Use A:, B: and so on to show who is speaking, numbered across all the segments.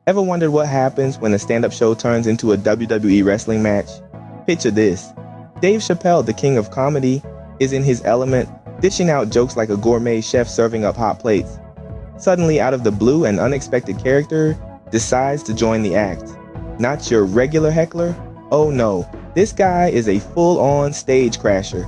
A: Ever wondered what happens when a stand-up show turns into a WWE wrestling match? Picture this. Dave Chappelle, the king of comedy, is in his element, dishing out jokes like a gourmet chef serving up hot plates. Suddenly, out of the blue, an unexpected character decides to join the act. Not your regular heckler? Oh no, this guy is a full-on stage crasher.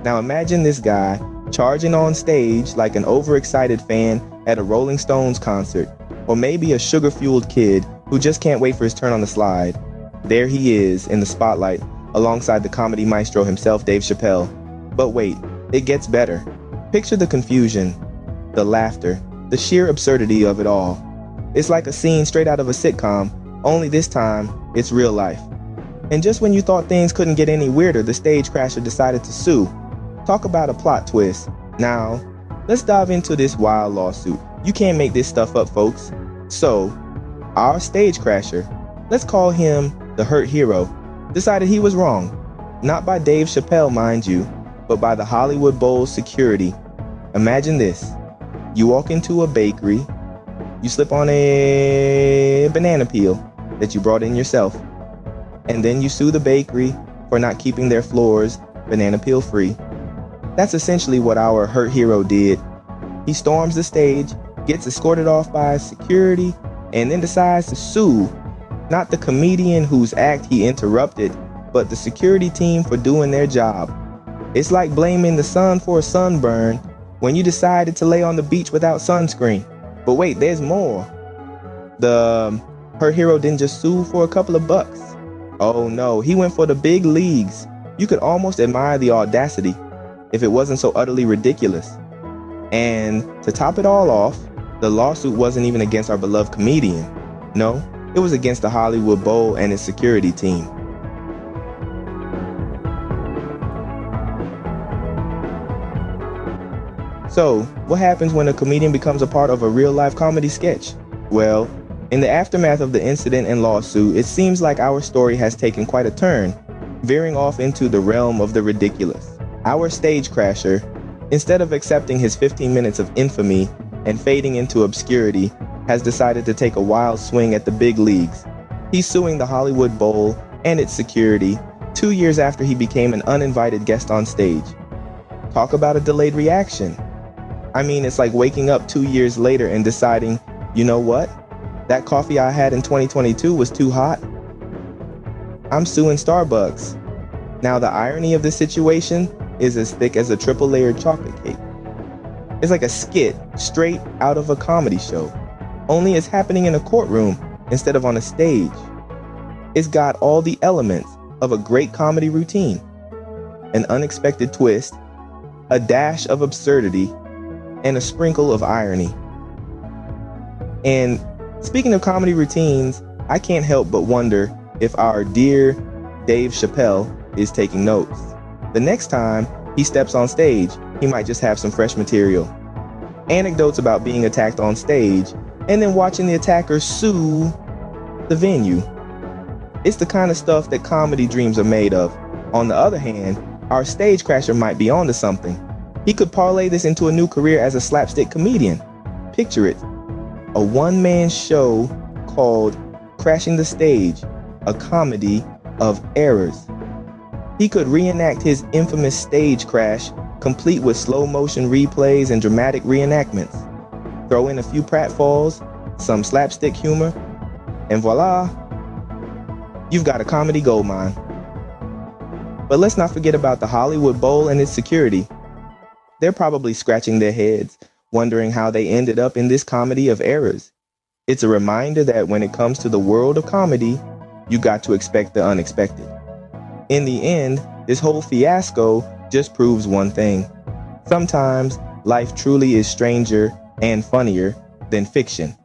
A: Now imagine this guy charging on stage like an overexcited fan at a Rolling Stones concert, or maybe a sugar-fueled kid who just can't wait for his turn on the slide. There he is in the spotlight alongside the comedy maestro himself, Dave Chappelle. But wait, it gets better. Picture the confusion, the laughter, the sheer absurdity of it all. It's like a scene straight out of a sitcom, only this time, it's real life. And just when you thought things couldn't get any weirder, the stage crasher decided to sue. Talk about a plot twist. Now, let's dive into this wild lawsuit. You can't make this stuff up, folks. So, our stage crasher, let's call him the hurt hero, decided he was wrong. Not by Dave Chappelle, mind you, but by the Hollywood Bowl security. Imagine this. You walk into a bakery, you slip on a banana peel that you brought in yourself, and then you sue the bakery for not keeping their floors banana peel free. That's essentially what our hurt hero did. He storms the stage, gets escorted off by security, and then decides to sue, not the comedian whose act he interrupted, but the security team for doing their job. It's like blaming the sun for a sunburn when you decided to lay on the beach without sunscreen. But wait, there's more. The hurt hero didn't just sue for a couple of bucks. Oh no, he went for the big leagues. You could almost admire the audacity if it wasn't so utterly ridiculous. And to top it all off, the lawsuit wasn't even against our beloved comedian. No, it was against the Hollywood Bowl and its security team. So, what happens when a comedian becomes a part of a real-life comedy sketch? Well, in the aftermath of the incident and lawsuit, it seems like our story has taken quite a turn, veering off into the realm of the ridiculous. Our stage crasher, instead of accepting his 15 minutes of infamy and fading into obscurity, has decided to take a wild swing at the big leagues. He's suing the Hollywood Bowl and its security 2 years after he became an uninvited guest on stage. Talk about a delayed reaction. I mean, it's like waking up 2 years later and deciding, you know what? That coffee I had in 2022 was too hot. I'm suing Starbucks. Now the irony of this situation is as thick as a triple layered chocolate cake. It's like a skit straight out of a comedy show, only it's happening in a courtroom instead of on a stage. It's got all the elements of a great comedy routine, an unexpected twist, a dash of absurdity, and a sprinkle of irony. And speaking of comedy routines, I can't help but wonder if our dear Dave Chappelle is taking notes. The next time he steps on stage, he might just have some fresh material. Anecdotes about being attacked on stage, and then watching the attacker sue the venue. It's the kind of stuff that comedy dreams are made of. On the other hand, our stage crasher might be onto something. He could parlay this into a new career as a slapstick comedian. Picture it, a one-man show called Crashing the Stage, a comedy of errors. He could reenact his infamous stage crash, complete with slow-motion replays and dramatic reenactments. Throw in a few pratfalls, some slapstick humor, and voila, you've got a comedy goldmine. But let's not forget about the Hollywood Bowl and its security. They're probably scratching their heads, wondering how they ended up in this comedy of errors. It's a reminder that when it comes to the world of comedy, you got to expect the unexpected. In the end, this whole fiasco just proves one thing. Sometimes life truly is stranger and funnier than fiction.